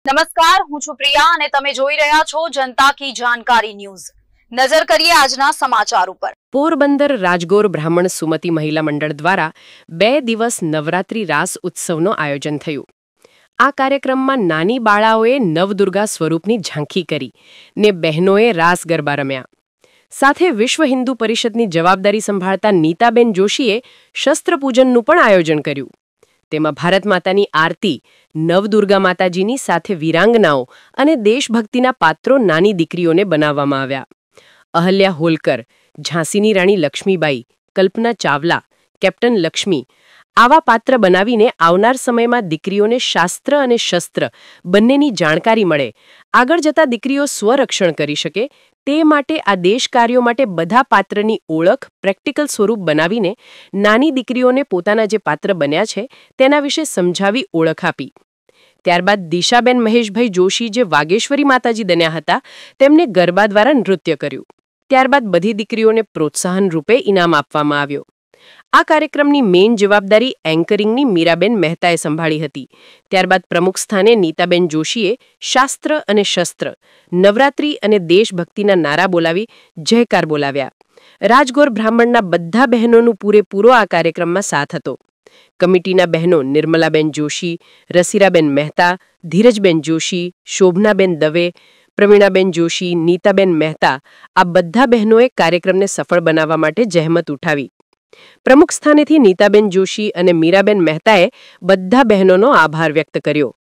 નમસ્કાર, હું છું પ્રિયા અને તમે જોઈ રહ્યા છો જનતા કી જાણકારી ન્યૂઝ। નજર કરીએ આજના સમાચાર ઉપર। પોરબંદર રાજગોર બ્રાહ્મણ સુમતિ મહિલા મંડળ દ્વારા 2 દિવસ નવરાત્રી રાસ ઉત્સવનું આયોજન થયું। આ કાર્યક્રમમાં નાની બાળાઓએ નવદુર્ગા સ્વરૂપની ઝાંખી કરી ને બહેનોએ રાસ ગરબા રમ્યા। સાથે વિશ્વ હિન્દુ પરિષદની જવાબદારી સંભાળતા નીતાબેન જોશીએ શસ્ત્ર પૂજનનું પણ આયોજન કર્યું। તેમાં ભારત માતાની આરતી, નવદુર્ગા માતાજીની સાથે વીરાંગનાઓ અને દેશભક્તિના પાત્રો નાની દીકરીઓને બનાવવામાં આવ્યા। અહલ્યા હોલકર, ઝાંસીની રાણી લક્ષ્મીબાઈ, કલ્પના ચાવલા, કેપ્ટન લક્ષ્મી આવા પાત્ર બનાવીને આવનાર સમયમાં દીકરીઓને શાસ્ત્ર અને શસ્ત્ર બંનેની જાણકારી મળે, આગળ જતા દીકરીઓ સ્વરક્ષણ કરી શકે તે માટે આ દેશ કાર્યો માટે બધા પાત્રની ઓળખ પ્રેક્ટિકલ સ્વરૂપ બનાવીને નાની દીકરીઓને પોતાના જે પાત્ર બન્યા છે તેના વિશે સમજાવી ઓળખ આપી। ત્યારબાદ દિશાબેન મહેશભાઈ જોશી જે વાગેશ્વરી માતાજી બન્યા હતા તેમને ગરબા દ્વારા નૃત્ય કર્યું। ત્યારબાદ બધી દીકરીઓને પ્રોત્સાહન રૂપે ઇનામ આપવામાં આવ્યો। આ કાર્યક્રમની મેઇન જવાબદારી એન્કરિંગની મીરાબેન મહેતાએ સંભાળી હતી। ત્યારબાદ પ્રમુખ સ્થાને નીતાબેન જોશીએ શાસ્ત્ર અને શસ્ત્ર, નવરાત્રી અને દેશભક્તિના નારા બોલાવી જયકાર બોલાવ્યા। રાજગોર બ્રાહ્મણના બધા બહેનોનું પૂરેપૂરો આ કાર્યક્રમમાં સાથ હતો। કમિટીના બહેનો નિર્મલાબેન જોશી, રસીરાબેન મહેતા, ધીરજબેન જોશી, શોભનાબેન દવે, પ્રવીણાબેન જોશી, નીતાબેન મહેતા આ બધા બહેનોએ કાર્યક્રમને સફળ બનાવવા માટે જહેમત ઉઠાવી। પ્રમુખ સ્થાનેથી નીતાબેન જોશી અને મીરાબેન મહેતાએ બધા બહેનોનો આભાર વ્યક્ત કર્યો।